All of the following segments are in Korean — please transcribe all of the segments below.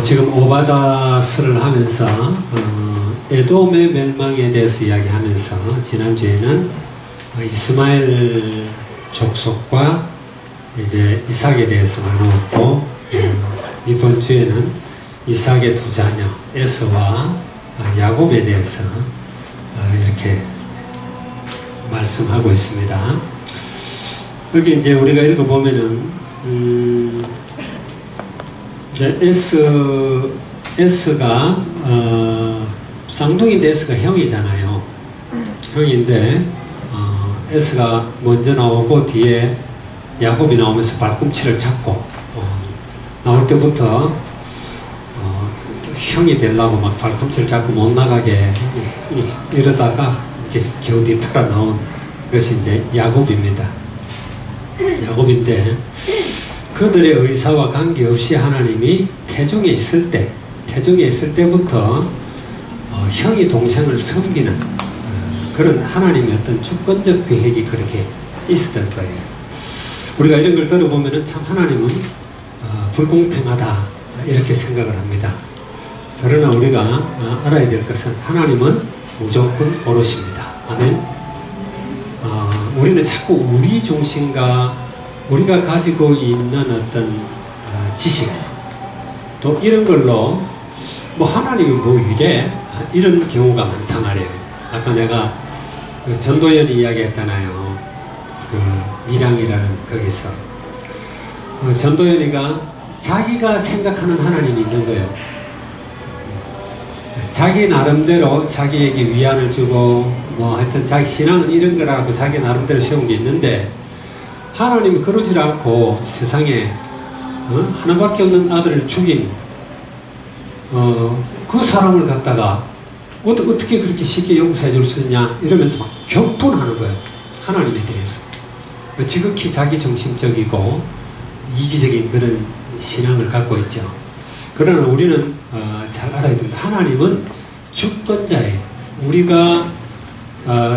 지금 오바다스를 하면서 에돔의 멸망에 대해서 이야기하면서 지난주에는 이스마엘 족속과 이제 이삭에 대해서 나누었고 이번 주에는 이삭의 두 자녀 에서와 야곱에 대해서 이렇게 말씀하고 있습니다. 여기 이제 우리가 읽어보면은 에스가 쌍둥이인데 에스가 형이잖아요. 형인데 에스가 먼저 나오고 뒤에 야곱이 나오면서 발꿈치를 잡고 나올 때부터 형이 되려고 막 발꿈치를 잡고 못 나가게 이러다가 이제 겨우 뒤따라 나온 것이 이제 야곱입니다. 야곱인데 그들의 의사와 관계없이 하나님이 태중에 있을 때부터 형이 동생을 섬기는 그런 하나님의 어떤 주권적 계획이 그렇게 있었던 거예요. 우리가 이런 걸 들어보면 참 하나님은 불공평하다 이렇게 생각을 합니다. 그러나 우리가 알아야 될 것은 하나님은 무조건 옳으십니다. 아멘. 우리는 자꾸 우리 중심과 우리가 가지고 있는 어떤 지식 또 이런 걸로 뭐 하나님이 뭐 이래 이런 경우가 많단 말이에요. 아까 내가 그 전도연 이야기했잖아요. 그 밀양이라는 거기서 전도연이가 자기가 생각하는 하나님이 있는 거예요. 자기 나름대로 자기에게 위안을 주고 뭐 하여튼 자기 신앙은 이런 거라고 자기 나름대로 세운 게 있는데 하나님이 그러질 않고 세상에 하나밖에 없는 아들을 죽인 그 사람을 갖다가 어떻게 그렇게 쉽게 용서해 줄 수 있냐 이러면서 막 격분하는 거예요. 하나님에 대해서. 지극히 자기중심적이고 이기적인 그런 신앙을 갖고 있죠. 그러나 우리는 잘 알아야 됩니다. 하나님은 주권자예요. 우리가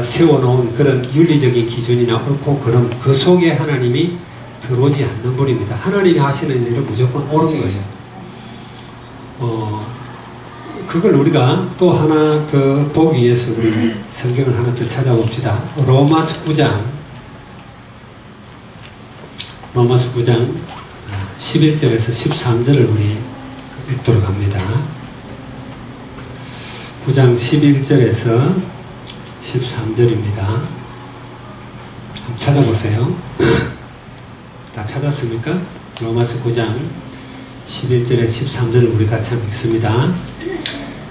세워놓은 그런 윤리적인 기준이나 옳고 그런 그 속에 하나님이 들어오지 않는 분입니다. 하나님이 하시는 일은 무조건 옳은 거예요. 그걸 우리가 또 하나 더 보기 위해서 우리 성경을 하나 더 찾아봅시다. 로마서 9장 11절에서 13절을 우리 읽도록 합니다. 9장 11절에서 13절입니다. 한번 찾아보세요. 다 찾았습니까? 로마서 9장 11절에 13절을 우리 같이 한번 읽습니다.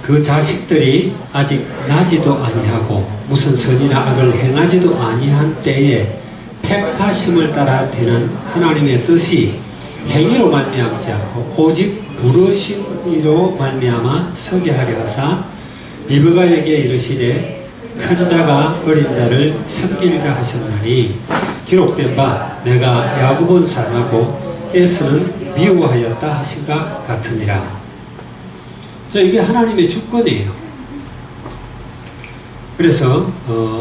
그 자식들이 아직 나지도 아니하고 무슨 선이나 악을 행하지도 아니한 때에 택하심을 따라 되는 하나님의 뜻이 행위로 말미암지 않고 오직 부르신 이로 말미암아 서게 하려 하사 리브가에게 이르시되 큰 자가 어린 자를 섬기리라 하셨나니 기록된 바 내가 야곱은 사랑하고 에서는 미워하였다 하신 것 같으니라. 자, 이게 하나님의 주권이에요. 그래서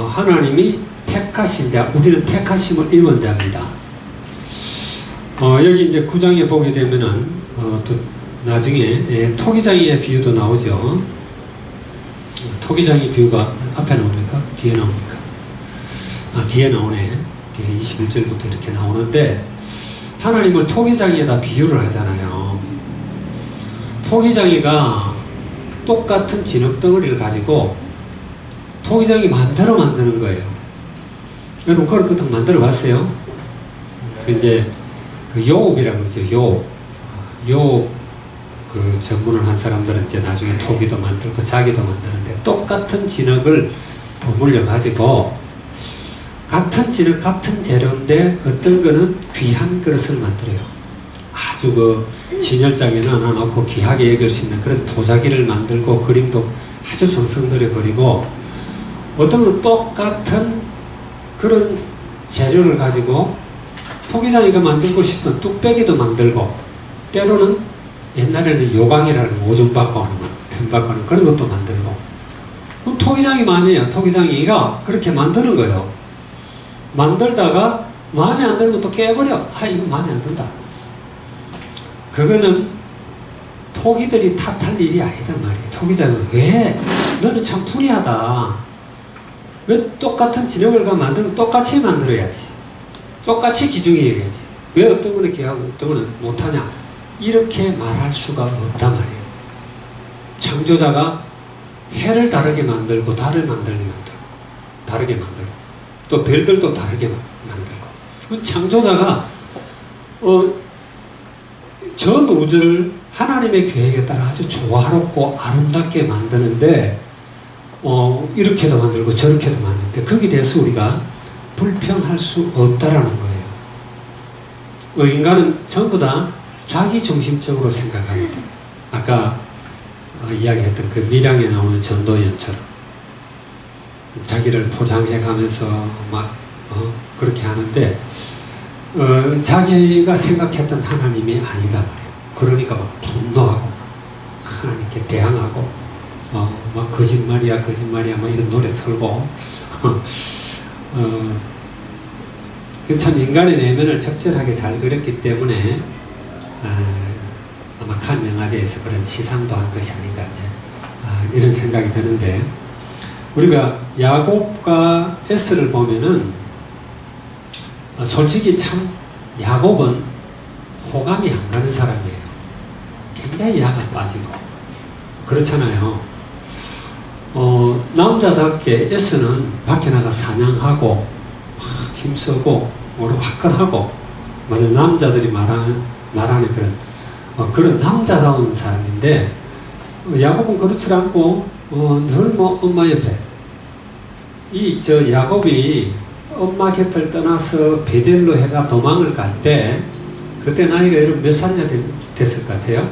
하나님이 택하신 자, 우리는 택하심을 입은 자입니다. 여기 이제 9장에 보게 되면은 또 나중에 토기장이의 비유도 나오죠. 토기장의 비유가 앞에 나옵니까? 뒤에 나옵니까? 뒤에 나오네. 뒤에 21절부터 이렇게 나오는데 하나님을 토기장이에다 비유를 하잖아요. 토기장이가 똑같은 진흙덩어리를 가지고 토기장이 마음대로 만드는 거예요. 여러분 그걸 그렇게 만들어 봤어요? 이제 그 요업이라고 그러죠. 요업 그 전문을 한 사람들은 이제 나중에 토기도 만들고 자기도 만드는데 똑같은 진흙을 버물려 가지고 같은 진흙 같은 재료인데 어떤 거는 귀한 그릇을 만들어요. 아주 그 진열장에는 하나 놓고 귀하게 여길 수 있는 그런 도자기를 만들고 그림도 아주 정성들여 그리고 어떤 건 똑같은 그런 재료를 가지고 토기장이가 만들고 싶은 뚝배기도 만들고 때로는 옛날에는 요강이라는 오줌바꿔 하는 거, 편바꿔 하는 그런 것도 만들고 토기장이 마음이에요. 토기장이가 그렇게 만드는 거예요. 만들다가 마음에 안 들면 또 깨버려. 이거 마음에 안 든다. 그거는 토기들이 탓할 일이 아니단 말이에요. 토기자는 왜 너는 참 불의하다. 왜 똑같은 진영을 만들면 똑같이 만들어야지. 똑같이 기중해야지. 왜 어떤 거는 기하고 어떤 거는 못하냐. 이렇게 말할 수가 없단 말이에요. 창조자가 해를 다르게 만들고 달을 다르게 만들고 또 별들도 다르게 만들고 그 창조자가 전 우주를 하나님의 계획에 따라 아주 조화롭고 아름답게 만드는데 이렇게도 만들고 저렇게도 만드는데 거기에 대해서 우리가 불평할 수 없다라는 거예요. 인간은 전부 다 자기중심적으로 생각하게 돼. 아까 이야기했던 그 밀양에 나오는 전도연처럼 자기를 포장해가면서 막 그렇게 하는데 자기가 생각했던 하나님이 아니다 말이에요. 그러니까 막 분노하고 하나님께 대항하고 막 거짓말이야 막 이런 노래 틀고 참 인간의 내면을 적절하게 잘 그렸기 때문에 아마 칸 영화제에서 그런 시상도 한 것이 아닌가 이런 생각이 드는데 우리가 야곱과 에스를 보면은 솔직히 참 야곱은 호감이 안 가는 사람이에요. 굉장히 야가 빠지고 그렇잖아요. 남자답게 에스는 밖에 나가 사냥하고 막 힘쓰고 오늘 화끈하고 남자들이 말하는 그런 남자다운 사람인데 야곱은 그렇지 않고 늘 뭐 엄마 옆에 야곱이 엄마 곁을 떠나서 베델로 해가 도망을 갈 때 그때 나이가 여러분 몇 살이나 됐을 것 같아요?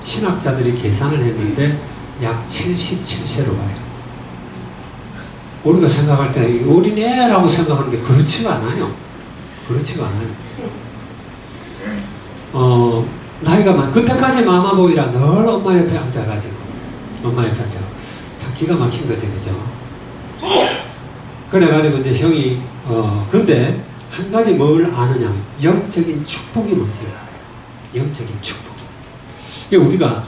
신학자들이 계산을 했는데 약 77세로 와요. 우리가 생각할 때 어린애라고 생각하는데 그렇지가 않아요. 나이가 그때까지 마마보이라 늘 엄마 옆에 앉아가지고 참 기가 막힌 거지, 그죠? 그래가지고 이제 형이 근데 한 가지 뭘 아느냐, 영적인 축복이 뭔지를 알아요. 영적인 축복이. 이게 우리가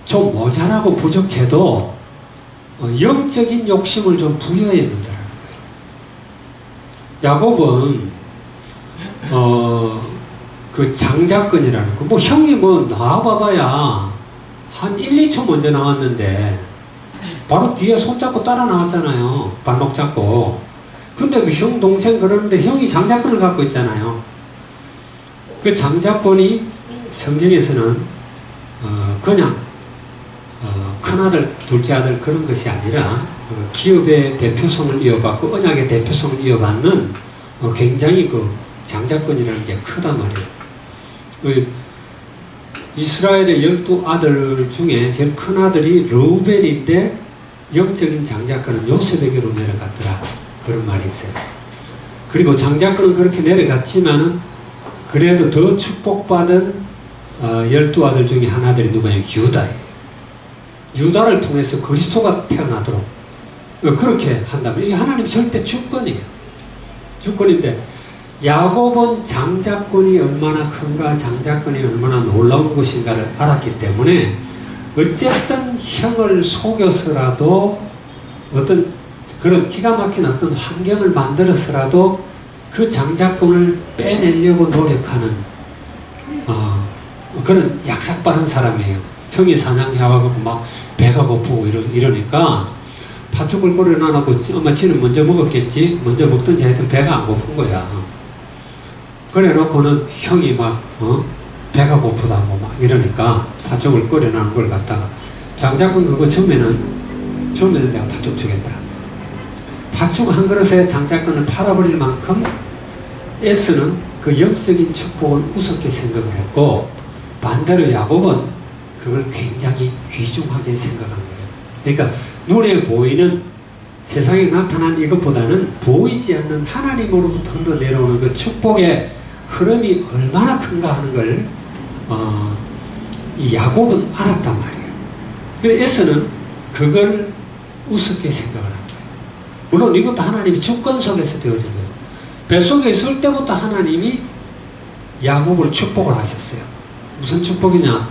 좀 모자라고 부족해도 영적인 욕심을 좀 부여해야 된다는 거예요. 야곱은 그 장자권이라는 거, 형이 나와봐봐야 한 1, 2초 먼저 나왔는데 바로 뒤에 손잡고 따라 나왔잖아요. 발목 잡고. 근데 형 동생 그러는데 형이 장자권을 갖고 있잖아요. 그 장자권이 성경에서는 그냥 큰아들, 둘째 아들 그런 것이 아니라 기업의 대표성을 이어받고 언약의 대표성을 이어받는 굉장히 그 장자권이라는 게 크단 말이에요. 이스라엘의 12아들 중에 제일 큰 아들이 르우벤인데 영적인 장자권은 요셉에게로 내려갔더라. 그런 말이 있어요. 그리고 장자권은 그렇게 내려갔지만은 그래도 더 축복받은 12아들 중에 하나들이 누구냐면 유다예요. 유다를 통해서 그리스도가 태어나도록 그렇게 한다면 이게 하나님 절대 주권이에요. 주권인데 야곱은 장자권이 얼마나 큰가, 장자권이 얼마나 놀라운 것인가를 알았기 때문에 어쨌든 형을 속여서라도 어떤 그런 기가 막힌 어떤 환경을 만들어서라도 그 장자권을 빼내려고 노력하는 그런 약삭빠른 사람이에요. 형이 사냥해와서 막 배가 고프고 이러니까 팥죽을 끓여놔놓고 엄마 지는 먼저 먹었겠지? 먼저 먹든지 하여튼 배가 안 고픈 거야. 그래 놓고는 형이 막 배가 고프다고 막 이러니까 팥죽을 끓여놓은 걸 갖다가 장자권 그거 처음에는 내가 팥죽 주겠다. 팥죽 한 그릇에 장자권을 팔아버릴 만큼 에스는 그 영적인 축복을 우습게 생각을 했고 반대로 야곱은 그걸 굉장히 귀중하게 생각한 거예요. 그러니까 눈에 보이는 세상에 나타난 이것보다는 보이지 않는 하나님으로부터 흘러내려오는 그 축복의 흐름이 얼마나 큰가 하는 걸 이 야곱은 알았단 말이에요. 그래서 에서는 그걸 우습게 생각을 한 거예요. 물론 이것도 하나님이 주권 속에서 되어진 거예요. 뱃속에 있을 때부터 하나님이 야곱을 축복을 하셨어요. 무슨 축복이냐?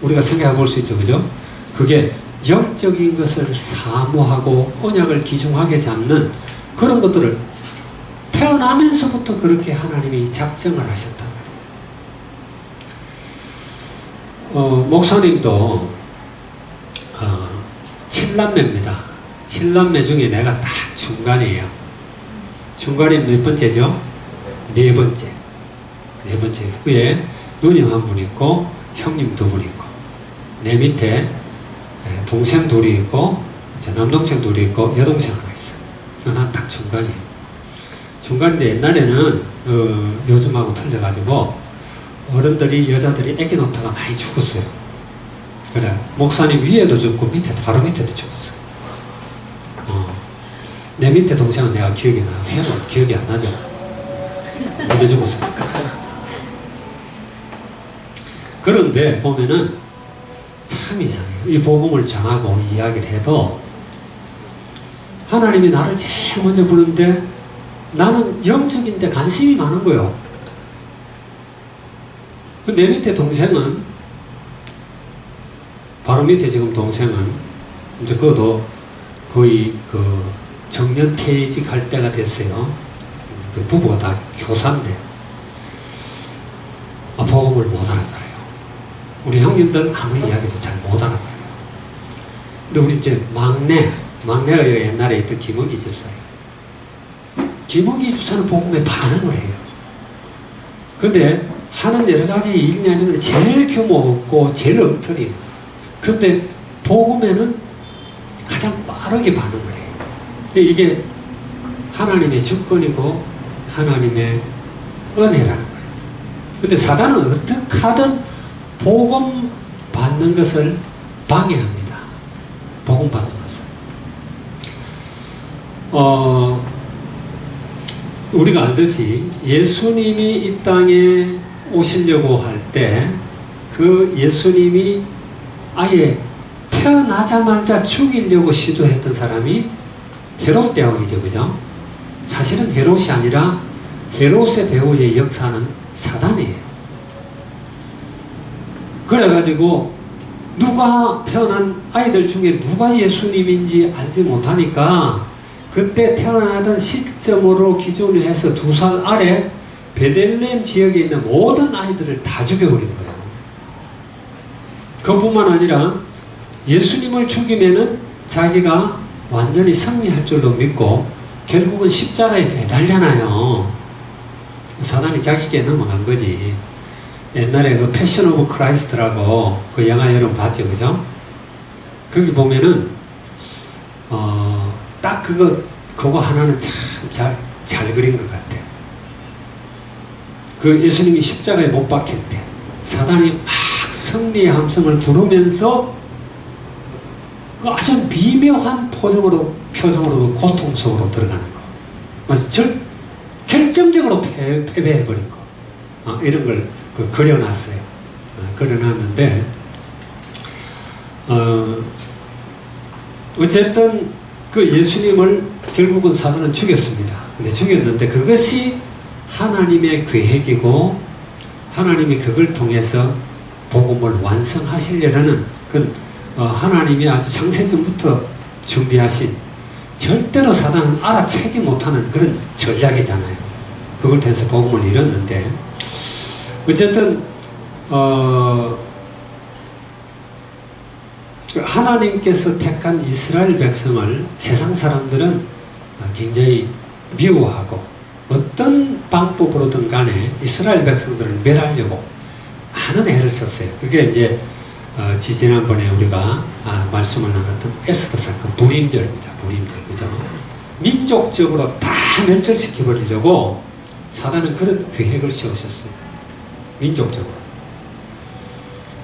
우리가 생각해 볼 수 있죠. 그죠? 그게 영적인 것을 사모하고 언약을 귀중하게 잡는 그런 것들을 태어나면서부터 그렇게 하나님이 작정을 하셨단 말이에요. 목사님도 7남매입니다. 7남매 중에 내가 딱 중간이에요. 중간이 몇 번째죠? 네 번째. 네 번째. 후에 누님 한 분 있고 형님 두 분 있고 내 밑에 동생 둘이 있고 남동생 둘이 있고 여동생 하나 있어요. 난 딱 중간이에요. 중간인데 옛날에는 요즘하고 틀려가지고 어른들이 여자들이 애기 놓다가 많이 죽었어요. 그래 목사님 위에도 죽고 밑에도 바로 밑에도 죽었어요. 내 밑에 동생은 내가 기억이 나요. 형은 기억이 안 나죠. 언제 죽었습니까? 그런데 보면은 참 이상해요. 이 복음을 정하고 이야기를 해도 하나님이 나를 제일 먼저 부르는데 나는 영적인데 관심이 많은 거예요. 내 밑에 동생은 바로 밑에 지금 동생은 이제 그것도 거의 그 정년퇴직 할 때가 됐어요. 그 부부가 다 교사인데 복음을 못 알아들어요. 우리 형님들 아무리 이야기도 잘 못 알아들어요. 근데 우리 이제 막내가 옛날에 있던 김원기 집사예요. 김원기 집사는 복음에 반응을 해요. 근데 하는 여러 가지 일냐는 제일 규모 없고 제일 엉터리예요. 근데 복음에는 가장 빠르게 반응을 해요. 근데 이게 하나님의 주권이고 하나님의 은혜라는 거예요. 근데 사단은 어떻게 하든 복음 받는 것을 방해합니다. 복음 받는 것을. 우리가 알듯이 예수님이 이 땅에 오시려고 할 때 그 예수님이 아예 태어나자마자 죽이려고 시도했던 사람이 헤롯 대왕이죠. 그죠? 사실은 헤롯이 아니라 헤롯의 배후의 역사는 사단이에요. 그래가지고 누가 태어난 아이들 중에 누가 예수님인지 알지 못하니까 그때 태어나던 시점으로 기준을 해서 2살 아래 베들레헴 지역에 있는 모든 아이들을 다 죽여버린 거예요. 그뿐만 아니라 예수님을 죽이면은 자기가 완전히 승리할 줄로 믿고 결국은 십자가에 매달잖아요. 사단이 자기께 넘어간 거지. 옛날에 그 패션 오브 크라이스트라고 그 영화 여러분 봤죠, 그죠? 거기 보면은 딱 그거 하나는 참 잘 그린 것 같아. 그 예수님이 십자가에 못 박힐 때 사단이 막 승리의 함성을 부르면서 그 아주 미묘한 표정으로 고통 속으로 들어가는 거. 결정적으로 패배해버린 거. 이런 걸 그려놨어요. 그려놨는데, 어쨌든 그 예수님을 결국은 사단은 죽였습니다. 근데 죽였는데 그것이 하나님의 계획이고 하나님이 그걸 통해서 복음을 완성하시려는 하나님이 아주 창세전부터 준비하신 절대로 사단은 알아채지 못하는 그런 전략이잖아요. 그걸 통해서 복음을 이뤘는데 어쨌든 하나님께서 택한 이스라엘 백성을 세상 사람들은 굉장히 미워하고 어떤 방법으로든 간에 이스라엘 백성들을 멸하려고 많은 애를 썼어요. 그게 이제 지난번에 우리가 말씀을 나눴던 에스더 사건 불임절입니다. 불임절, 그죠? 민족적으로 다 멸절시켜버리려고 사단은 그런 계획을 세우셨어요. 민족적으로.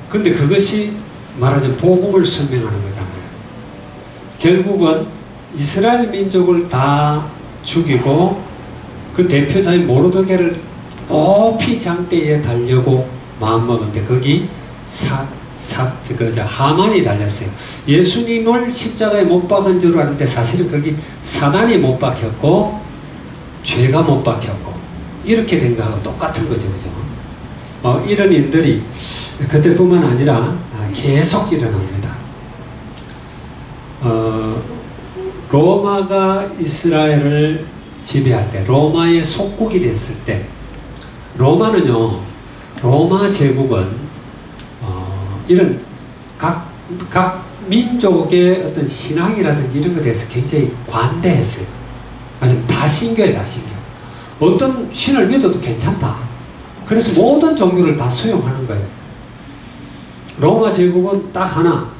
근데 그것이 말하자면 복음을 설명하는 거잖아요. 결국은 이스라엘 민족을 다 죽이고 그 대표자인 모르드게를 높이 장대에 달려고 마음먹었는데 거기 하만이 달렸어요. 예수님을 십자가에 못 박은 줄 아는데 사실은 거기 사단이 못 박혔고 죄가 못 박혔고 이렇게 된 거하고 똑같은 거죠. 그죠? 이런 일들이 그때뿐만 아니라 계속 일어납니다. 로마가 이스라엘을 지배할 때, 로마의 속국이 됐을 때, 로마는요, 로마 제국은 이런 각 민족의 어떤 신앙이라든지 이런 것에 대해서 굉장히 관대했어요. 아니면 다신교에 다신교. 어떤 신을 믿어도 괜찮다. 그래서 모든 종교를 다 수용하는 거예요. 로마 제국은 딱 하나,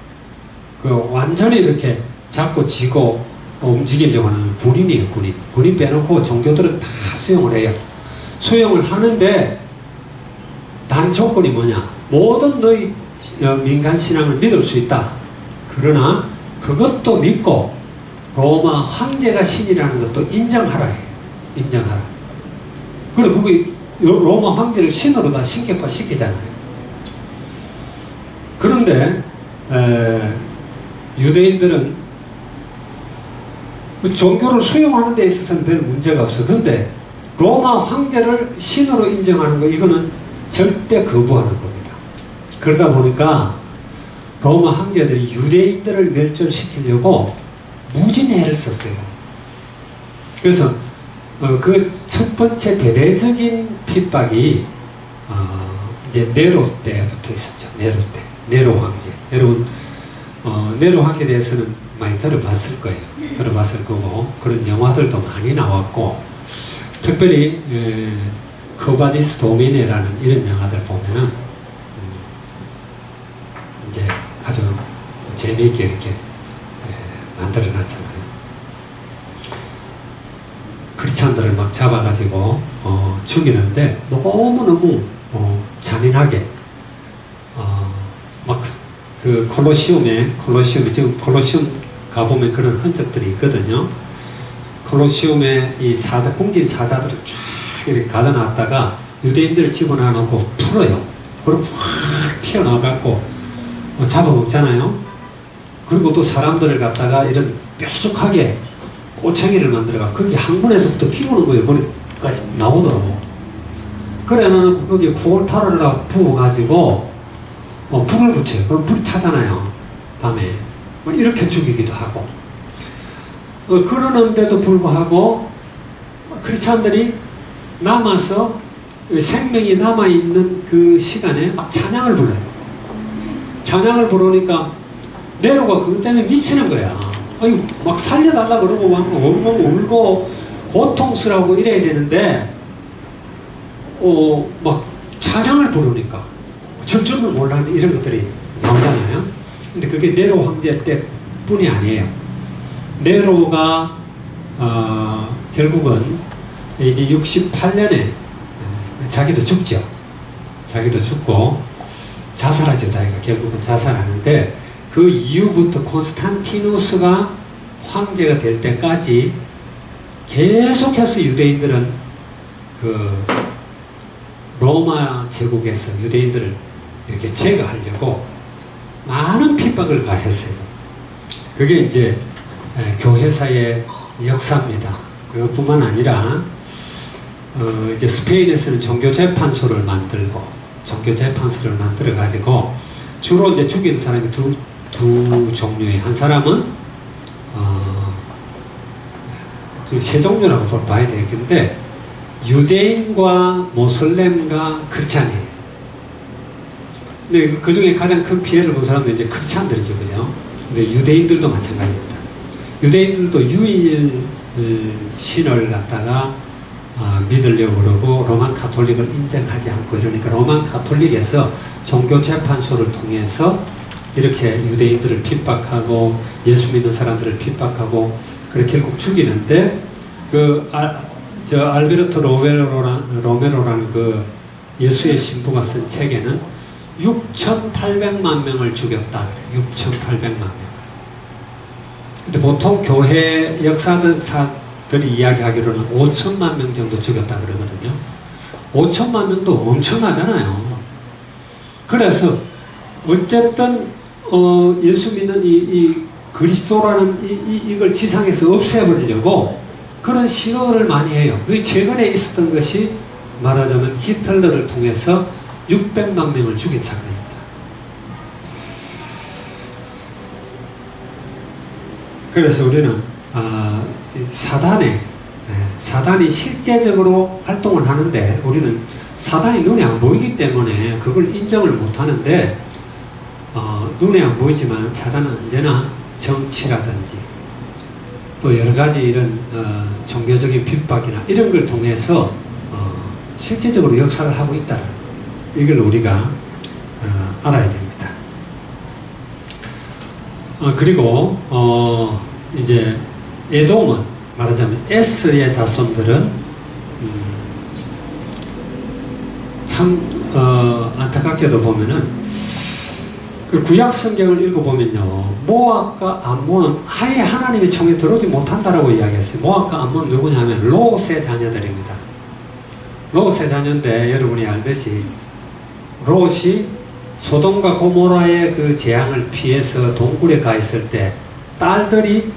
완전히 이렇게 잡고 지고 움직이려고 하는 군인이에요, 군인. 군인 빼놓고 종교들은 다 수용을 해요. 수용을 하는데, 단 조건이 뭐냐? 모든 너희 민간 신앙을 믿을 수 있다. 그러나 그것도 믿고 로마 황제가 신이라는 것도 인정하라 해요. 인정하라. 그리고 그게 로마 황제를 신으로 다 신격화시키잖아요. 그런데 유대인들은 종교를 수용하는 데 있어서는 별 문제가 없어. 근데 로마 황제를 신으로 인정하는 거, 이거는 절대 거부하는 겁니다. 그러다 보니까 로마 황제들이 유대인들을 멸절시키려고 무진해를 썼어요. 그래서 그 첫 번째 대대적인 핍박이 이제 네로 때부터 있었죠. 네로 때. 네로 황제. 여러분 네로 황제에 대해서는 많이 들어봤을 거예요. 들어봤을 거고 그런 영화들도 많이 나왔고 특별히 커바디스 도미네라는 이런 영화들 보면은 이제 아주 재미있게 이렇게 만들어놨잖아요. 크리스찬들을 막 잡아가지고 죽이는데 너무너무 잔인하게 막 그 콜로시움에 지금 콜로시움 가보면 그런 흔적들이 있거든요. 콜로시움에 이 굶긴 사자들을 쫙 이렇게 가둬놨다가 유대인들을 집어넣어 놓고 풀어요. 그럼 확 튀어나와갖고 잡아먹잖아요. 그리고 또 사람들을 갖다가 이런 뾰족하게 꼬챙이를 만들어가 거기 항문에서부터 피우는 거예요. 머리까지 나오더라고. 그래 놓고 거기에 콜타를 부어가지고 불을 붙여요. 그럼 불이 타잖아요. 밤에. 이렇게 죽이기도 하고. 그러는데도 불구하고 크리스찬들이 남아서 생명이 남아있는 그 시간에 막 찬양을 불러요. 찬양을 부르니까 네로가 그것 때문에 미치는 거야. 아니, 막 살려달라 그러고 막 엉엉 울고 고통스러워 이래야 되는데 막 찬양을 부르니까 절절을 몰라는 이런 것들이 나오잖아요. 근데 그게 네로 황제 때뿐이 아니에요. 네로가 결국은 AD 68년에 자기도 죽죠. 자기도 죽고 자살하죠. 자기가 결국은 자살하는데 그 이후부터 콘스탄티누스가 황제가 될 때까지 계속해서 유대인들은 그 로마 제국에서 유대인들을 이렇게 제거하려고 많은 핍박을 가했어요. 그게 이제 교회사의 역사입니다. 그것뿐만 아니라 이제 스페인에서는 종교재판소를 만들고 종교재판소를 만들어 가지고 주로 이제 죽이는 사람이 두 종류의 한 사람은 세 종류라고 봐야 되겠는데 유대인과 모슬렘과 크리스찬이에요. 근데 그 중에 가장 큰 피해를 본 사람도 이제 크리스찬들이죠, 그죠? 근데 유대인들도 마찬가지입니다. 유대인들도 유일 신을 갖다가 믿으려고 그러고 로만 가톨릭을 인정하지 않고 이러니까 로만 가톨릭에서 종교재판소를 통해서 이렇게 유대인들을 핍박하고 예수 믿는 사람들을 핍박하고 그렇게 결국 죽이는데 저 알베르토 로메로라는 그 예수의 신부가 쓴 책에는 6,800만 명을 죽였다. 6,800만 명. 근데 보통 교회 역사들이 이야기하기로는 5천만 명 정도 죽였다 그러거든요. 5천만 명도 엄청나잖아요. 그래서 어쨌든 예수 믿는 이 그리스도라는 이걸 지상에서 없애버리려고 그런 시도를 많이 해요. 그 최근에 있었던 것이 말하자면 히틀러를 통해서 600만 명을 죽인 사건입니다. 그래서 우리는 사단이 실제적으로 활동을 하는데 우리는 사단이 눈에 안 보이기 때문에 그걸 인정을 못 하는데 눈에 안 보이지만 사단은 언제나 정치라든지 또 여러 가지 이런 종교적인 핍박이나 이런 걸 통해서 실제적으로 역사를 하고 있다는 이걸 우리가 알아야 됩니다. 그리고 이제 에돔은 말하자면 에스의 자손들은 참 안타깝게도 보면은 그 구약 성경을 읽어보면요, 모압과 암몬은 아예 하나님의 총에 들어오지 못한다라고 이야기했어요. 모압과 암몬은 누구냐면 롯의 자녀들입니다. 롯의 자녀인데 여러분이 알듯이 롯이 소돔과 고모라의 그 재앙을 피해서 동굴에 가 있을 때 딸들이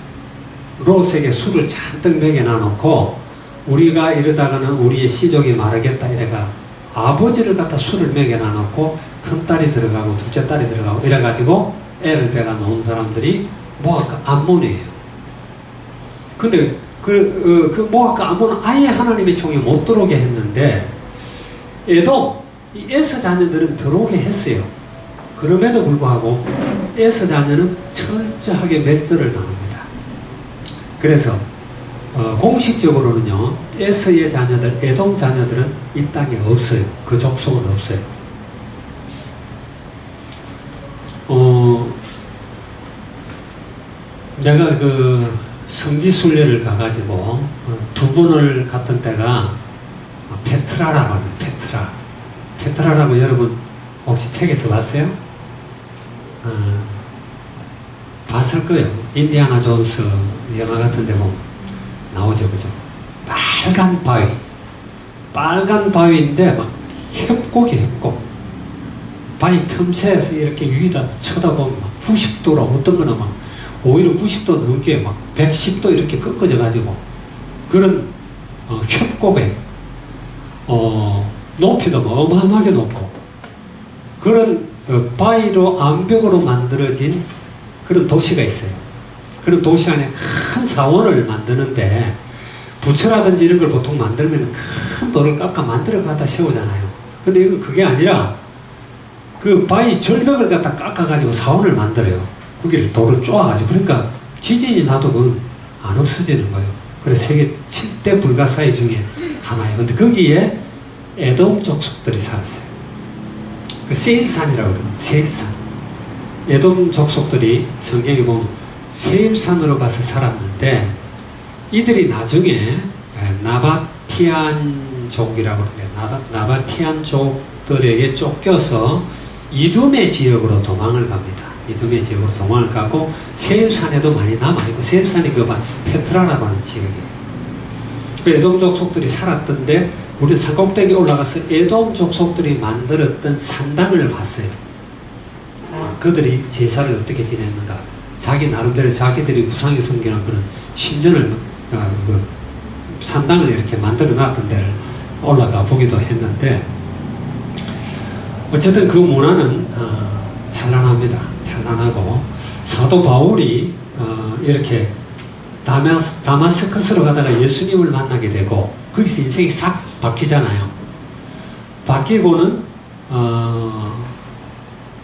롯에게 술을 잔뜩 먹여놔 놓고 우리가 이러다가는 우리의 시족이 마르겠다 이래가 아버지를 갖다 술을 먹여놔 놓고 큰딸이 들어가고 둘째 딸이 들어가고 이래가지고 애를 배가 놓은 사람들이 모압과 암몬이에요. 근데 그 모압과 암몬은 아예 하나님의 총에 못 들어오게 했는데 에돔, 이 에서 자녀들은 들어오게 했어요. 그럼에도 불구하고 에서 자녀는 철저하게 멸절을 당합니다. 그래서 공식적으로는요, 에서의 자녀들, 에돔 자녀들은 이 땅에 없어요. 그 족속은 없어요. 내가 그 성지순례를 가가지고 두 번을 갔던 때가 페트라라고 하는 페트라라고 여러분 혹시 책에서 봤어요? 봤을 거예요. 인디아나 존스 영화 같은 데 보면 나오죠, 그죠? 빨간 바위인데 막 협곡이 협곡. 바위 틈새에서 이렇게 위에다 쳐다보면 막 90도로 어떤 거는 막 오히려 90도 넘게 막 110도 이렇게 꺾어져 가지고 그런 협곡에 높이도 어마어마하게 높고 그런 바위로 암벽으로 만들어진 그런 도시가 있어요. 그런 도시 안에 큰 사원을 만드는데 부처라든지 이런 걸 보통 만들면 큰 돌을 깎아 만들어 갖다 세우잖아요. 근데 이건 그게 아니라 그 바위 절벽을 갖다 깎아가지고 사원을 만들어요. 거기를 돌을 쪼아가지고. 그러니까 지진이 나도 그건 안 없어지는 거예요. 그래서 세계 7대 불가사의 중에 하나예요. 근데 거기에 에돔 족속들이 살았어요. 세일산이라고 그러거든요. 세일산. 에돔 족속들이 성경에 보면 세일산으로 가서 살았는데 이들이 나중에 나바티안족이라고 그러는데 나바티안족들에게 쫓겨서 이두메 지역으로 도망을 갑니다. 이두메 지역으로 도망을 가고 세일산에도 많이 남아있고 세일산이 그 페트라라고 하는 지역이에요. 그 에돔 족속들이 살았던데 우리 산꼭대기에 올라가서 에돔 족속들이 만들었던 산당을 봤어요. 그들이 제사를 어떻게 지냈는가. 자기 나름대로 자기들이 무상에 섬기는 그런 신전을 그 산당을 이렇게 만들어 놨던 데를 올라가 보기도 했는데 어쨌든 그 문화는 찬란합니다. 찬란하고 사도 바울이 이렇게 다마스커스로 가다가 예수님을 만나게 되고 거기서 인생이 싹 바뀌잖아요. 바뀌고는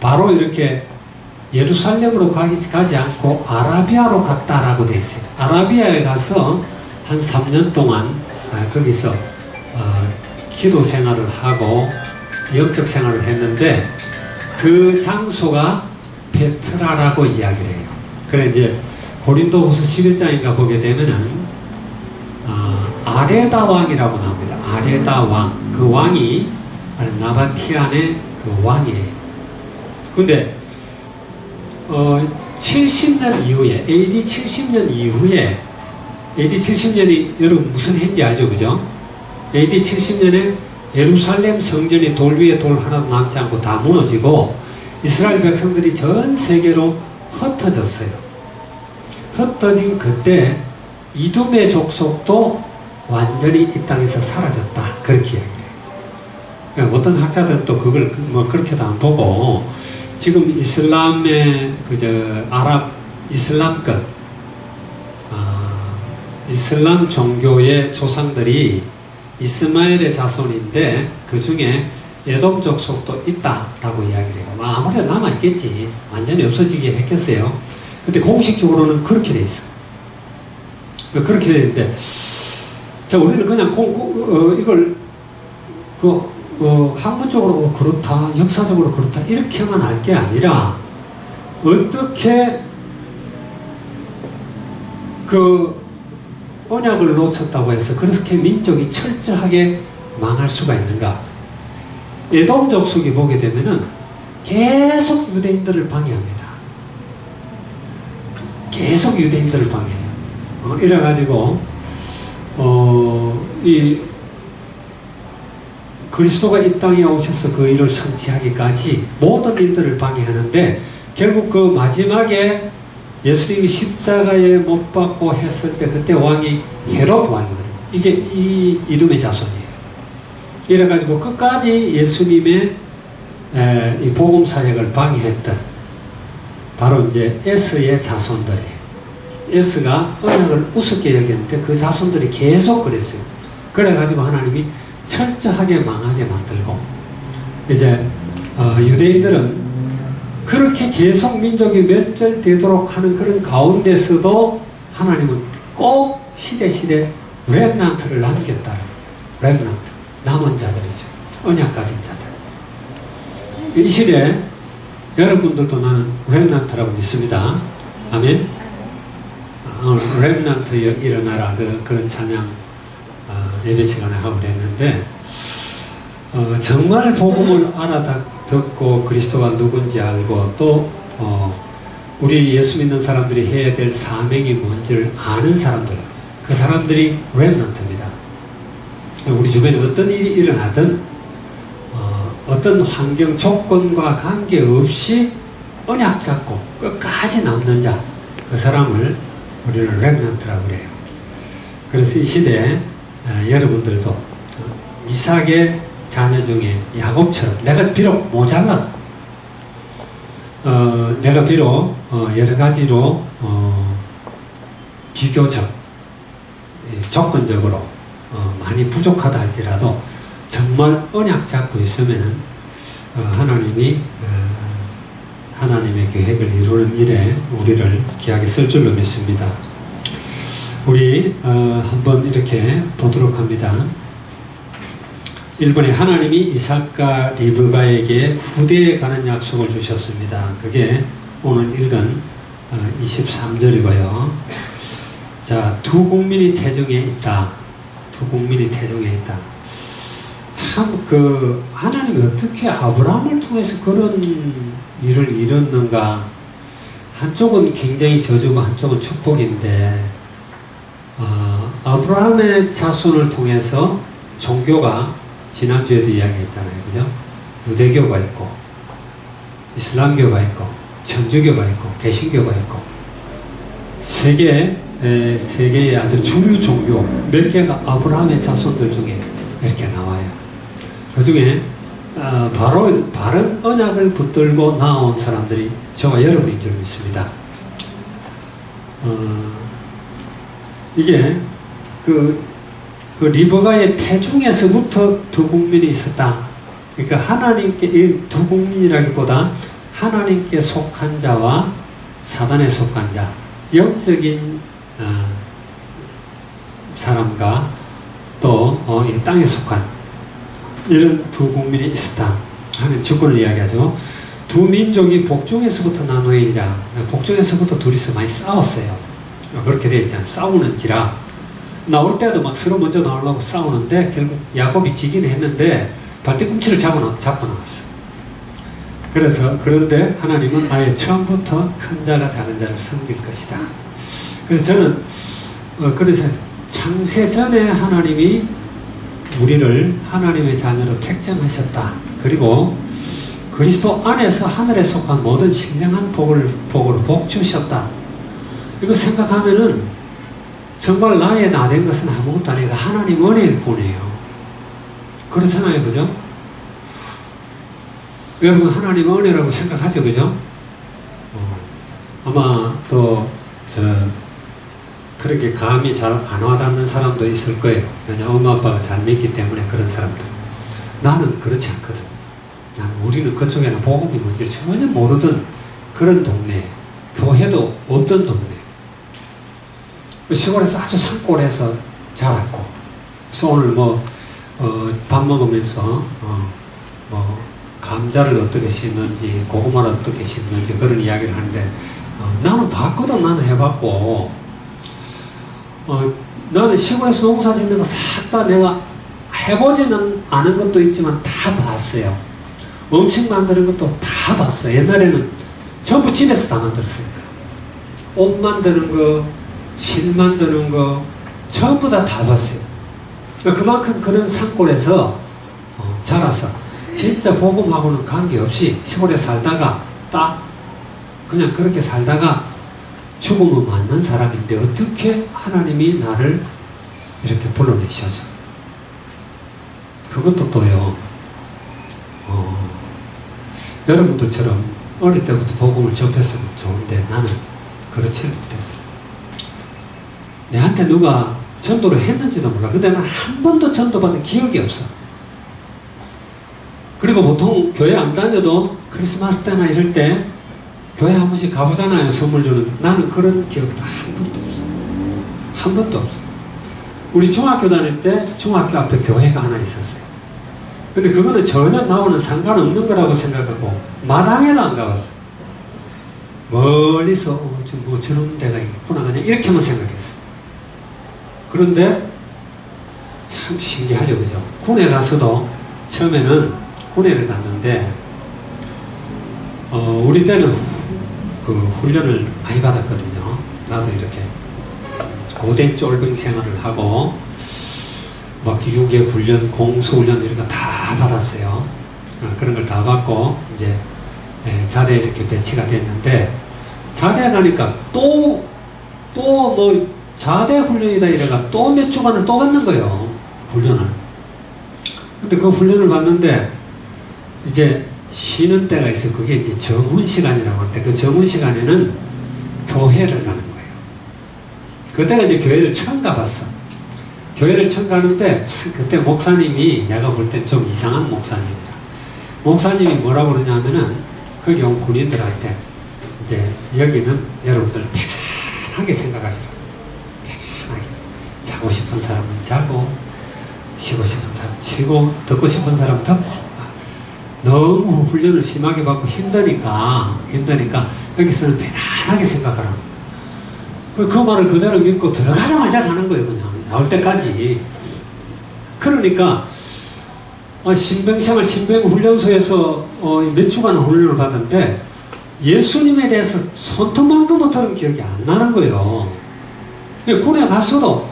바로 이렇게 예루살렘으로 가지 않고 아라비아로 갔다라고 되어 있어요. 아라비아에 가서 한 3년 동안 거기서 기도 생활을 하고 영적 생활을 했는데 그 장소가 페트라라고 이야기를 해요. 그래 이제 고린도후서 11장인가 보게 되면은 아레다 왕이라고 나옵니다. 아레다 왕. 그 왕이 나바티안의 그 왕이에요. 근데 70년 이후에 AD 70년 이후에 AD 70년이 여러분 무슨 해인지 알죠? 그죠? AD 70년에 예루살렘 성전이 돌 위에 돌 하나도 남지 않고 다 무너지고 이스라엘 백성들이 전 세계로 흩어졌어요. 흩어진 그때 이두메 족속도 완전히 이 땅에서 사라졌다. 그렇게 이야기해요. 그러니까 어떤 학자들은 또 그걸 뭐 그렇게도 안 보고 지금 이슬람의 이슬람권 이슬람 종교의 조상들이 이스마엘의 자손인데 그 중에 에돔 족속도 있다라고 이야기를 해요. 아무래도 남아있겠지. 완전히 없어지게 했겠어요. 근데 공식적으로는 그렇게 돼 있어. 그렇게 돼 있는데, 자, 우리는 그냥 이걸 학문적으로 그렇다, 역사적으로 그렇다 이렇게만 알 게 아니라 어떻게 그 언약을 놓쳤다고 해서 그렇게 민족이 철저하게 망할 수가 있는가? 에돔 족속이 보게 되면은 계속 유대인들을 방해합니다. 계속 유대인들을 방해해요. 이래가지고 이 그리스도가 이 땅에 오셔서 그 일을 성취하기까지 모든 일들을 방해하는데, 결국 그 마지막에 예수님이 십자가에 못 박고 했을 때 그때 왕이 헤롯 왕이거든요. 이게 이 이둠의 자손이에요. 이래가지고 끝까지 예수님의 이 복음 사역을 방해했던 바로 이제 에스의 자손들이에요. 에스가 언약을 우습게 여겼는데 그 자손들이 계속 그랬어요. 그래가지고 하나님이 철저하게 망하게 만들고, 이제 유대인들은 그렇게 계속 민족이 멸절되도록 하는 그런 가운데서도 하나님은 꼭 시대 렘넌트를 남겼다. 렘넌트, 남은 자들이죠. 언약 가진 자들. 이 시대에 여러분들도 나는 렘넌트라고 믿습니다. 아멘. 렘넌트 일어나라, 그런 찬양 예배 시간에 하고 그랬는데, 정말 복음을 알아듣고 그리스도가 누군지 알고 또 우리 예수 믿는 사람들이 해야 될 사명이 뭔지를 아는 사람들, 그 사람들이 렘넌트입니다. 우리 주변에 어떤 일이 일어나든 어떤 환경 조건과 관계없이 언약 잡고 끝까지 남는 자, 그 사람을 우리는 렘넌트라고 그래요. 그래서 이 시대에 여러분들도 이삭의 자녀 중에 야곱처럼 내가 비록 모자라, 내가 비록 여러 가지로 비교적 조건적으로 많이 부족하다 할지라도 정말 언약 잡고 있으면 하나님이 하나님의 계획을 이루는 일에 우리를 귀하게 쓸 줄로 믿습니다. 우리 한번 이렇게 보도록 합니다. 1번에 하나님이 이삭과 리브가에게 후대에 가는 약속을 주셨습니다. 그게 오늘 읽은 23절이고요. 자, 두 국민이 태중에 있다. 두 국민이 태중에 있다. 참 하나님이 어떻게 아브라함을 통해서 그런 일을 이뤘는가. 한쪽은 굉장히 저주고 한쪽은 축복인데, 아브라함의 자손을 통해서 종교가 지난주에도 이야기했잖아요. 그죠? 유대교가 있고, 이슬람교가 있고, 천주교가 있고, 개신교가 있고, 세계의 아주 주류 종교 몇 개가 아브라함의 자손들 중에 이렇게 나와요. 그 중에 바로 바른 언약을 붙들고 나온 사람들이 저와 여러분인 줄 믿습니다. 이게 그 리브가의 태중에서부터 두 국민이 있었다. 그러니까 하나님께, 이 두 국민이라기보다 하나님께 속한 자와 사단에 속한 자, 영적인 사람과 또 이 땅에 속한 이런 두 국민이 있었다 하는 주권을 이야기하죠. 두 민족이 복중에서부터 나누어진 자, 복중에서부터 둘이서 많이 싸웠어요. 그렇게 되어 있잖아요. 싸우는지라 나올 때도 막 서로 먼저 나오려고 싸우는데 결국 야곱이 지긴 했는데 발뒤꿈치를 잡고 나왔어. 그런데 하나님은 아예 처음부터 큰 자가 작은 자를 섬길 것이다. 그래서 저는 그래서 창세 전에 하나님이 우리를 하나님의 자녀로 택정하셨다. 그리고 그리스도 안에서 하늘에 속한 모든 신령한 복으로 복 주셨다. 이거 생각하면은 정말 나의 나된 것은 아무것도 아니다. 하나님 은혜일 뿐이에요. 그렇잖아요. 그죠? 여러분 하나님 은혜라고 생각하죠. 그죠? 아마 또 그렇게 감이 잘 안 와닿는 사람도 있을 거예요. 왜냐하면 엄마 아빠가 잘 믿기 때문에 그런 사람들. 나는 그렇지 않거든. 우리는 그쪽에는 복음이 뭔지 전혀 모르던 그런 동네, 교회도 없던 동네. 시골에서 아주 산골에서 자랐고, 그래서 오늘 밥 먹으면서 감자를 어떻게 심는지, 고구마를 어떻게 심는지 그런 이야기를 하는데, 나는 봤거든. 나는 해봤고, 나는 시골에서 농사 짓는 거 싹 다 내가 해보지는 않은 것도 있지만 다 봤어요. 음식 만드는 것도 다 봤어요. 옛날에는 전부 집에서 다 만들었으니까. 옷 만드는 거, 실 만드는 거, 전부 다 봤어요. 그만큼 그런 산골에서 자라서 진짜 복음하고는 관계없이 시골에 살다가 딱 그냥 그렇게 살다가 죽음을 맞는 사람인데 어떻게 하나님이 나를 이렇게 불러내셔서 그것도 또요 여러분들처럼 어릴 때부터 복음을 접했으면 좋은데 나는 그렇지는 못했어요. 내한테 누가 전도를 했는지도 몰라. 근데 난 한 번도 전도받은 기억이 없어. 그리고 보통 교회 안 다녀도 크리스마스 때나 이럴 때 교회 한 번씩 가보잖아요. 선물 주는데. 나는 그런 기억도 한 번도 없어. 한 번도 없어. 우리 중학교 다닐 때 중학교 앞에 교회가 하나 있었어요. 근데 그거는 전혀 나와는 상관없는 거라고 생각하고 마당에도 안 가봤어. 멀리서 뭐 저런 데가 있구나 그냥 이렇게만 생각했어. 그런데 참 신기하죠, 그죠? 군에 가서도 처음에는 군에를 갔는데 우리 때는 그 훈련을 많이 받았거든요. 나도 이렇게 고된 쫄병 생활을 하고 막 유괴 훈련, 공수 훈련 이런 거 다 받았어요. 그런 걸 다 받고 이제 자대에 이렇게 배치가 됐는데 자대에 가니까 또 뭐 자대 훈련이다 이래가 또 몇 주간을 또 받는 거예요. 훈련을. 근데 그 훈련을 받는데 이제 쉬는 때가 있어요. 그게 이제 정훈 시간이라고 할 때 그 정훈 시간에는 교회를 가는 거예요. 그때가 이제 교회를 처음 가봤어. 교회를 처음 가는데 참 그때 목사님이 내가 볼 땐 좀 이상한 목사님이야. 목사님이 뭐라고 그러냐면은 거기 온 군인들한테 이제 여기는 여러분들 편안하게 생각하시라. 편안하게. 자고 싶은 사람은 자고 쉬고 싶은 사람 쉬고 듣고 싶은 사람 듣고 너무 훈련을 심하게 받고 힘드니까 여기서는 편안하게 생각하라. 그 말을 그대로 믿고 들어가자마자 자는 거예요. 그냥 나올 때까지. 그러니까 신병생활 신병훈련소에서 몇 주간 훈련을 받았는데 예수님에 대해서 손톱만큼도 들은 기억이 안 나는 거예요. 군에 갔어도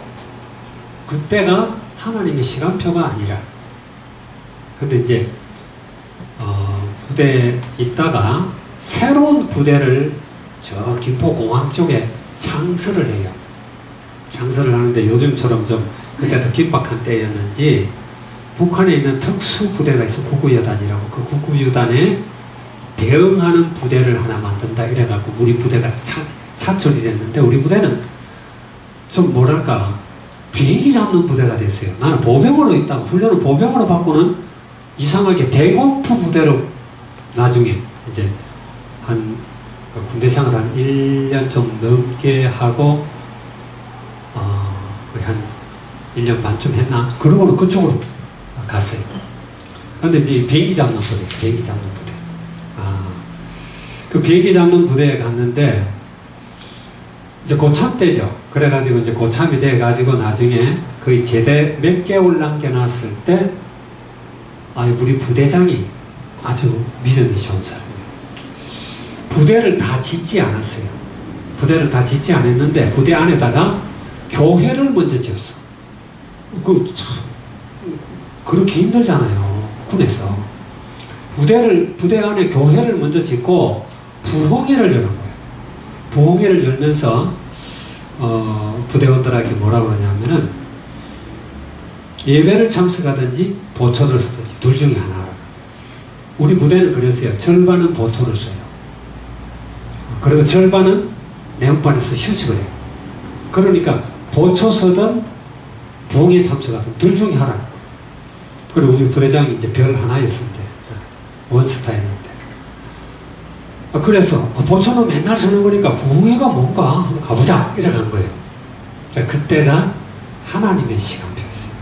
그때가 하나님의 시간표가 아니라. 근데 이제 부대에 있다가 새로운 부대를 저 김포공항 쪽에 창설을 해요. 창설을 하는데 요즘처럼 좀 그때도 긴박한 때였는지 북한에 있는 특수부대가 있어. 구구여단이라고. 그 구구여단에 대응하는 부대를 하나 만든다 이래갖고 우리 부대가 차출이 됐는데 우리 부대는 좀 뭐랄까 비행기 잡는 부대가 됐어요. 나는 보병으로 있다가 훈련을 보병으로 받고는 이상하게 대공포 부대로 나중에 이제 한 군대 생활 한 1년 좀 넘게 하고 거의 한 1년 반쯤 했나? 그러고는 그쪽으로 갔어요. 근데 이제 비행기 잡는 부대. 그 비행기 잡는 부대에 갔는데 이제 고참 때죠. 그래가지고 이제 고참이 돼가지고 나중에 거의 제대 몇 개월 남겨놨을 때 우리 부대장이 아주 믿음이 좋은 사람이에요. 부대를 다 짓지 않았어요. 부대를 다 짓지 않았는데 부대 안에다가 교회를 먼저 지었어. 그렇게 힘들잖아요. 군에서. 부대 안에 교회를 먼저 짓고 부흥회를 여는 거예요. 부흥회를 열면서 부대원들에게 뭐라고 그러냐면은 예배를 참석하든지 보초를 쓰든지 둘 중에 하나라. 우리 부대는 그랬어요. 절반은 보초를 써요. 그리고 절반은 내음반에서 휴식을 해요. 그러니까 보초서든 부흥에 참석하든 둘 중에 하나. 그리고 우리 부대장이 이제 별 하나였는데 원스타였는데 그래서 보초는 맨날 서는 거니까 부흥회가 뭔가 한번 가보자 이래 간 거예요. 자, 그때가 하나님의 시간표였어요.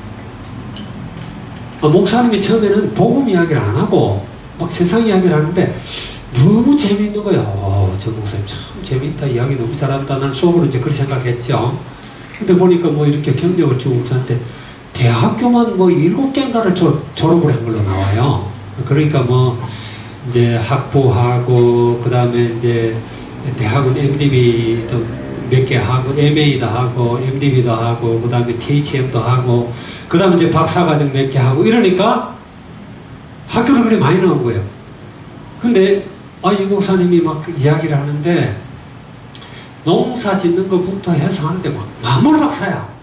목사님이 처음에는 복음 이야기를 안 하고 막 세상 이야기를 하는데 너무 재미있는 거예요. 저 목사님 참 재미있다, 이야기 너무 잘한다. 난 속으로 이제 그렇게 생각했죠. 근데 보니까 뭐 이렇게 경력을 쭉 하는데 대학교만 뭐 7개인가를 졸업을 한 걸로 나와요. 그러니까 뭐 이제 학부하고 그 다음에 이제 대학은 MDB도 몇 개 하고 MA도 하고 MDB도 하고 그 다음에 THM도 하고 그 다음에 이제 박사과정 몇 개 하고 이러니까 학교를 그렇게 많이 나온 거예요. 근데 이 목사님이 막 이야기를 하는데 농사 짓는 것부터 해서 하는데 막 나물 박사야.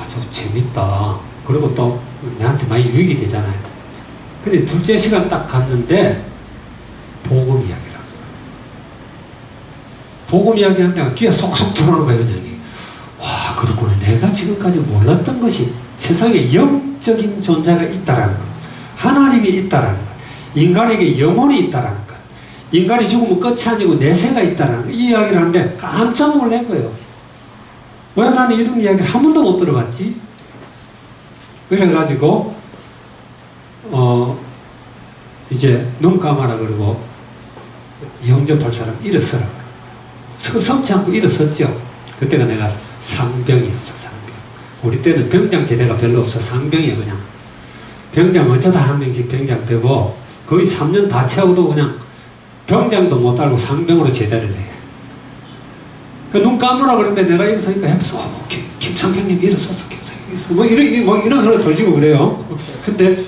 저 재밌다. 그리고 또 내한테 많이 유익이 되잖아요. 근데 둘째 시간 딱 갔는데 복음 이야기를 하는 거예요. 복음 이야기 하는데 귀에 속속 들어오는 거예요. 그냥. 와, 그렇구나. 내가 지금까지 몰랐던 것이 세상에 영적인 존재가 있다라는 것, 하나님이 있다라는 것, 인간에게 영혼이 있다라는 것, 인간이 죽으면 끝이 아니고 내세가 있다라는 것, 이 이야기를 하는데 깜짝 놀란 거예요. 왜 나는 이런 이야기를 한 번도 못 들어봤지? 그래가지고 이제 눈 감아라 그러고 영접할 사람 일어서라. 서섭지 않고 일어섰죠. 그때가 내가 상병이었어. 상병. 우리 때는 병장 제대가 별로 없어. 상병이야 그냥. 병장 어쩌다 한 명씩 병장 되고 거의 3년 다 채우도 그냥 병장도 못 달고 상병으로 제대를 해. 눈 감으라 그러는데 내가 일어서니까 옆에서 김상병님 일어섰어. 김상병님 일어섰어. 뭐 이런 소리 돌리고 그래요. 근데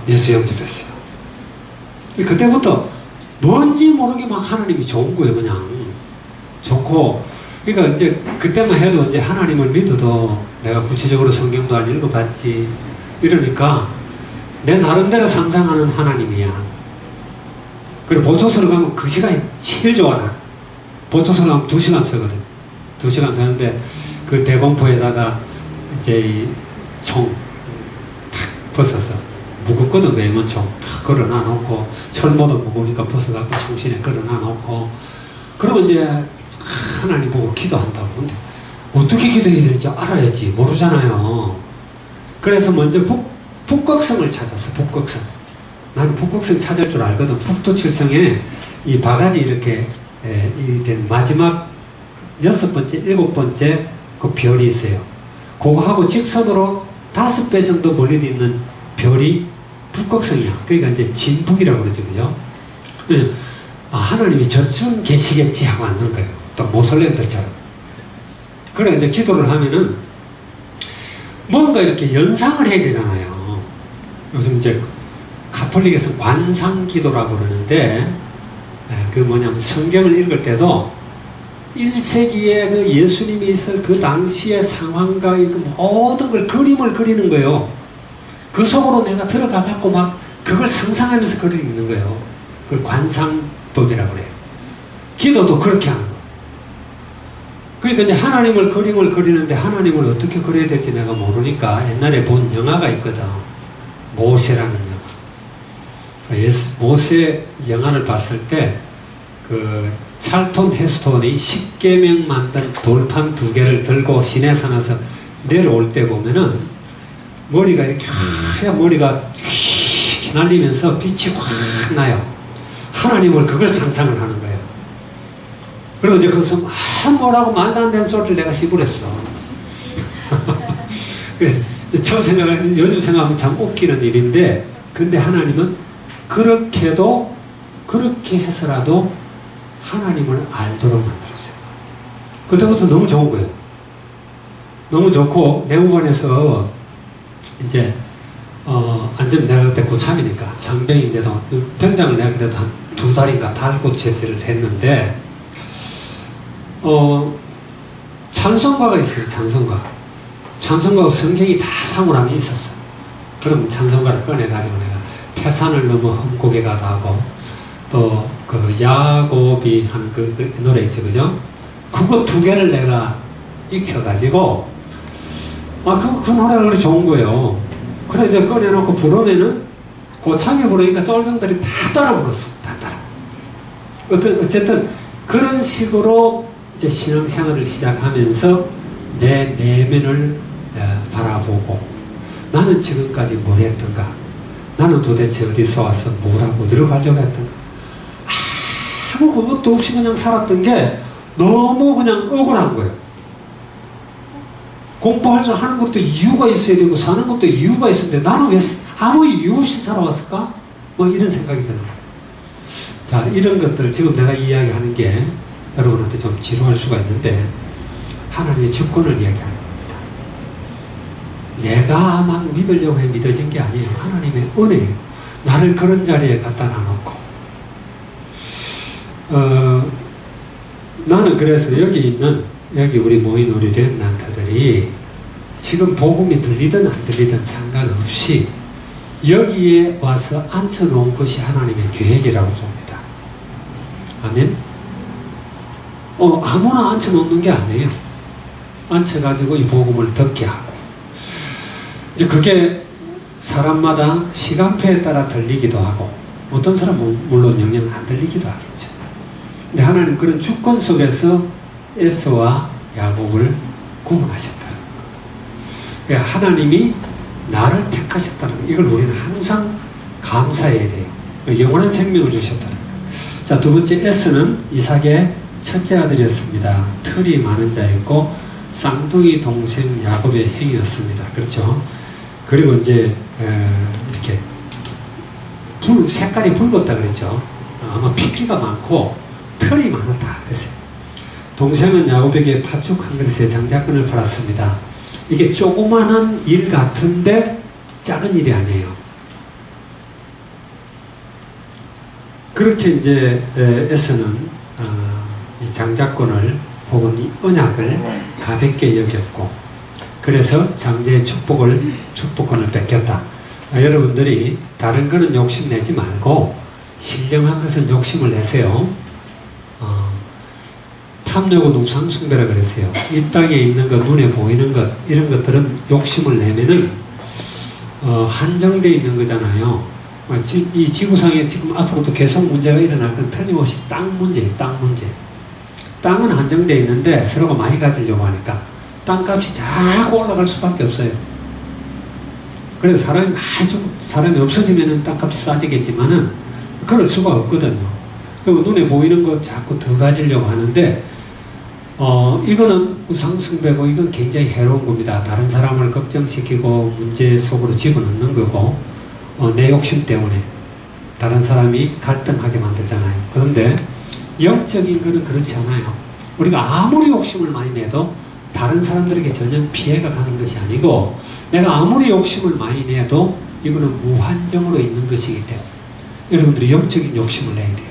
예수 영접했어요. 그때부터 뭔지 모르게 막 하나님이 좋은 거예요. 그냥 좋고, 그러니까 이제 그때만 해도 이제 하나님을 믿어도 내가 구체적으로 성경도 안 읽어봤지 이러니까 내 나름대로 상상하는 하나님이야. 그리고 보초서를 가면 그 시간이 제일 좋아. 나 보초서를 가면 2시간 쓰거든. 2시간 쓰는데 그 대공포에다가 이제 이 총 탁 벗어서 무겁거든. 외문총 탁 걸어놔 놓고 철모도 무거우니까 벗어갖고 총신에 걸어놔 놓고 그리고 이제 하나님 보고 기도한다고. 근데 어떻게 기도해야 될지 알아야지. 모르잖아요. 그래서 먼저 북극성을 찾았어. 북극성. 나는 북극성 찾을 줄 알거든. 북두칠성에 이 바가지 이렇게 된 마지막 6번째, 7번째 그 별이 있어요. 그거하고 직선으로 5배 정도 멀리 있는 별이 북극성이야. 그러니까 이제 진북이라고 그러죠. 그죠? 하나님이 저쯤 계시겠지 하고 앉는 거예요. 또 모슬렘들처럼. 그래 이제 기도를 하면은 뭔가 이렇게 연상을 해야 되잖아요. 요즘 이제 가톨릭에서 관상기도라고 그러는데 그 뭐냐면 성경을 읽을 때도 1세기에 그 예수님이 있을 그 당시의 상황과 모든 걸 그림을 그리는 거예요. 그 속으로 내가 들어가갖고 막 그걸 상상하면서 글을 읽는 거예요. 그걸 관상법이라고 그래요. 기도도 그렇게 하는 거예요. 그러니까 이제 하나님을 그림을 그리는데 하나님을 어떻게 그려야 될지 내가 모르니까 옛날에 본 영화가 있거든. 모세라는 영화. 모세 영화를 봤을 때 그 찰톤 헤스톤이 10계명 만든 돌판 2개를 들고 시내산에서 내려올 때 보면은 머리가 이렇게 하얀 머리가 휘날리면서 빛이 확 나요. 하나님을 그걸 상상을 하는 거예요. 그리고 이제 거기서 뭐라고 말도 안 되는 소리를 내가 씹으랬어. 처음 생각하면, 요즘 생각하면 참 웃기는 일인데, 근데 하나님은 그렇게 해서라도 하나님을 알도록 만들었어요. 그때부터 너무 좋은 거예요. 너무 좋고, 내무관에서 이제, 완전 내가 그때 고참이니까, 상병인데도, 병장을 내가 그래도 한 2달인가 달고 제시를 했는데, 찬송가가 있어요. 찬송가하고 성경이 다 상호람이 있었어. 그럼 찬송가를 꺼내가지고 내가 태산을 넘어 흠곡에 가다 하고 또 그 야곱이 하는 그 노래 있죠. 그죠? 그거 두 개를 내가 익혀가지고, 그 노래가 그렇게 좋은 거예요. 그래, 이제 꺼내놓고 부르면은, 고창이 부르니까 쫄병들이 다 따라 불렀어. 다 따라. 어쨌든, 그런 식으로 이제 신앙생활을 시작하면서 내 내면을 바라보고, 나는 지금까지 뭘 했던가? 나는 도대체 어디서 와서 뭐라고 들어가려고 했던가? 아무 그것도 없이 그냥 살았던 게 너무 그냥 억울한 거예요. 공부하는 것도 이유가 있어야 되고 사는 것도 이유가 있었는데 나는 왜 아무 이유 없이 살아왔을까? 뭐 이런 생각이 드는 거예요. 자, 이런 것들 지금 내가 이야기하는 게 여러분한테 좀 지루할 수가 있는데 하나님의 주권을 이야기하는 겁니다. 내가 막 믿으려고 해 믿어진 게 아니에요. 하나님의 은혜예요. 나를 그런 자리에 갖다 놔놓고 나는 그래서 여기 우리 모인 우리 렘넌트들이 지금 복음이 들리든 안 들리든 상관없이 여기에 와서 앉혀놓은 것이 하나님의 계획이라고 봅니다. 아멘? 아무나 앉혀놓는 게 아니에요. 앉혀가지고 이 복음을 듣게 하고 이제 그게 사람마다 시간표에 따라 들리기도 하고 어떤 사람은 물론 영영 안 들리기도 하겠죠. 근데 하나님 그런 주권 속에서 에서와 야곱을 구분하셨다는 거예요. 그러니까 하나님이 나를 택하셨다는 거예요. 이걸 우리는 항상 감사해야 돼요. 영원한 생명을 주셨다는 거예요. 자, 두 번째 에서는 이삭의 첫째 아들이었습니다. 털이 많은 자였고 쌍둥이 동생 야곱의 형이었습니다. 그렇죠? 그리고 이제 이렇게 색깔이 붉었다 그랬죠. 아마 핏기가 많고 털이 많았다 그랬어요. 동생은 야곱에게 팥죽 한 그릇에 장작근을 팔았습니다. 이게 조그마한 일 같은데 작은 일이 아니에요. 그렇게 이제 에서는 이 장작권을 혹은 이 언약을 가볍게 여겼고 그래서 장제의 축복권을 뺏겼다. 여러분들이 다른 거는 욕심내지 말고 신령한 것은 욕심을 내세요. 탐욕은 우상숭배라 그랬어요. 이 땅에 있는 것, 눈에 보이는 것, 이런 것들은 욕심을 내면은 한정되어 있는 거잖아요. 이 지구상에 지금 앞으로도 계속 문제가 일어날 건 틀림없이 땅 문제예요. 땅 문제. 땅은 한정되어 있는데 서로가 많이 가지려고 하니까 땅값이 자꾸 올라갈 수밖에 없어요. 그래서 사람이 없어지면은 땅값이 싸지겠지만은 그럴 수가 없거든요. 그리고 눈에 보이는 거 자꾸 더 가지려고 하는데 이거는 우상숭배고 이건 굉장히 해로운 겁니다. 다른 사람을 걱정시키고 문제 속으로 집어넣는 거고 내 욕심 때문에 다른 사람이 갈등하게 만들잖아요. 그런데 영적인 거는 그렇지 않아요. 우리가 아무리 욕심을 많이 내도 다른 사람들에게 전혀 피해가 가는 것이 아니고 내가 아무리 욕심을 많이 내도 이거는 무한정으로 있는 것이기 때문에 여러분들이 영적인 욕심을 내야 돼요.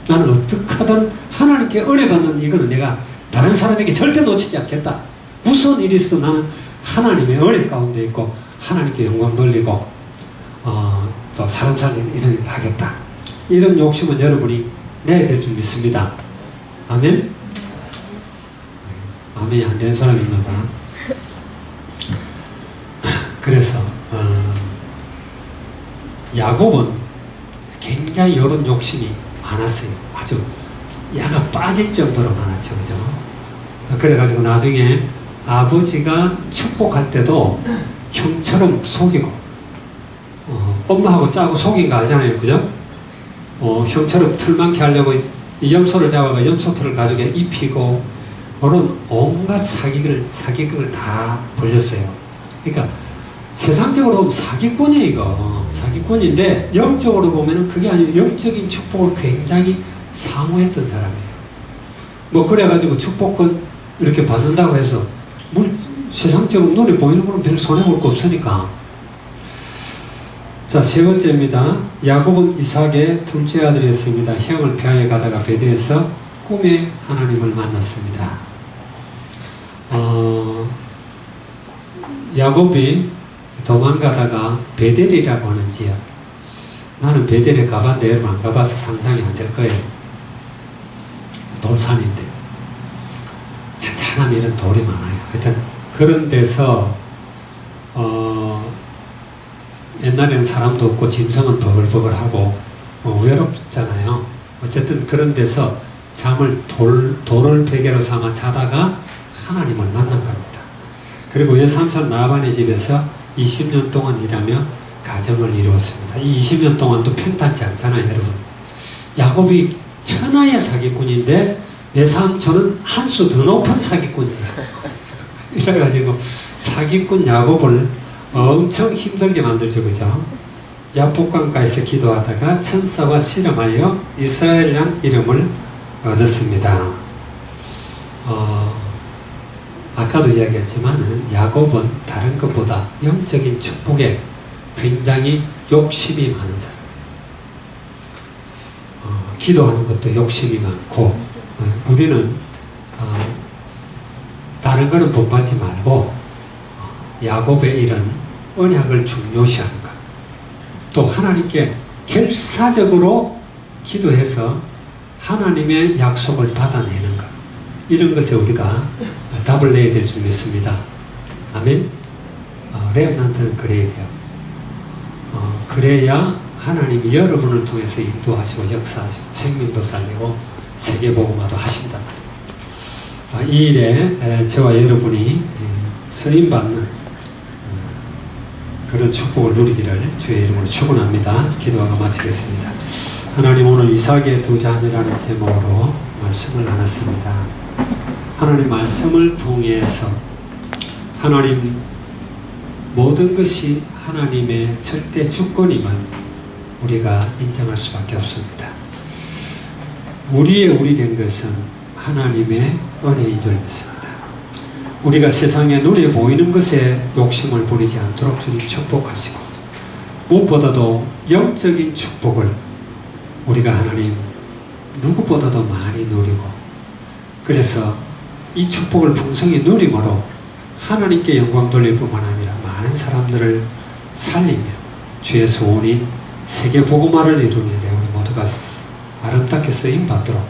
나는 어떻게 하든 하나님께 은혜 받는 이거는 내가 다른 사람에게 절대 놓치지 않겠다. 무슨 일이 있어도 나는 하나님의 은혜 가운데 있고 하나님께 영광 돌리고 또 사람 살리는 이런 일을 하겠다. 이런 욕심은 여러분이 내야 될 줄 믿습니다. 아멘? 아멘이 안 되는 사람이 있나 봐. 그래서 야곱은 굉장히 이런 욕심이 많았어요. 아주 야가 빠질 정도로 많았죠. 그죠? 그래가지고 나중에 아버지가 축복할 때도 형처럼 속이고 엄마하고 짜고 속인 거 알잖아요. 그죠? 형처럼 털 많게 하려고 염소를 잡아가 염소털을 가지고 입히고 그런 온갖 사기극을 다 벌렸어요. 그러니까 세상적으로 보면 사기꾼이에요. 이거 사기꾼인데 영적으로 보면 그게 아니고 영적인 축복을 굉장히 사모했던 사람이에요. 뭐 그래가지고 축복권 이렇게 받는다고 해서 세상적으로 눈에 보이는 거는 별 손해볼 거 없으니까. 자, 세 번째입니다. 야곱은 이삭의 둘째 아들이었습니다. 형을 피하여 가다가 베델에서 꿈에 하나님을 만났습니다. 야곱이 도망가다가 베델이라고 하는 지역, 나는 베델에 가봤는데 여러분 안 가봐서 상상이 안 될 거예요. 돌산인데 희한한 이런 돌이 많아요. 하여튼 그런 데서 옛날에는 사람도 없고 짐승은 버글버글하고 외롭잖아요. 어쨌든 그런 데서 잠을 돌을 베개로 삼아 자다가 하나님을 만난 겁니다. 그리고 외삼촌 라반의 집에서 20년 동안 일하며 가정을 이루었습니다. 이 20년 동안도 편찮지 않잖아요, 여러분. 야곱이 천하의 사기꾼인데 외삼촌은 한 수 더 높은 사기꾼이에요. 이래가지고 사기꾼 야곱을 엄청 힘들게 만들죠, 그죠? 야복강가에서 기도하다가 천사와 씨름하여 이스라엘이란 이름을 얻었습니다. 아까도 이야기했지만 야곱은 다른 것보다 영적인 축복에 굉장히 욕심이 많은 사람. 기도하는 것도 욕심이 많고 우리는 다른 거는 본받지 말고 야곱의 이런 언약을 중요시하는 것, 또 하나님께 결사적으로 기도해서 하나님의 약속을 받아내는 것, 이런 것에 우리가 답을 내야 될 줄 믿습니다. 아멘. 렘넌트는 그래야 돼요. 그래야 하나님이 여러분을 통해서 일도 하시고 역사하시고 생명도 살리고 세계복음화도 하신단 말이에요. 이 일에 저와 여러분이 쓰임받는 그런 축복을 누리기를 주의 이름으로 축원합니다. 기도하고 마치겠습니다. 하나님, 오늘 이삭의 두 자녀라는 제목으로 말씀을 나눴습니다. 하나님 말씀을 통해서 하나님 모든 것이 하나님의 절대 주권임을 우리가 인정할 수밖에 없습니다. 우리의 우리 된 것은 하나님의 은혜인 줄 믿습니다. 우리가 세상에 눈에 보이는 것에 욕심을 부리지 않도록 주님 축복하시고, 무엇보다도 영적인 축복을 우리가 하나님 누구보다도 많이 누리고, 그래서 이 축복을 풍성히 누림으로 하나님께 영광 돌릴 뿐만 아니라 많은 사람들을 살리며 주의 소원인 세계 복음화를 이루는 데 우리 모두가 아름답게 쓰임받도록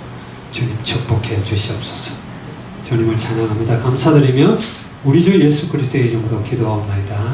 주님 축복해 주시옵소서. 주님을 찬양합니다. 감사드리며 우리 주 예수 그리스도의 이름으로 기도하옵나이다.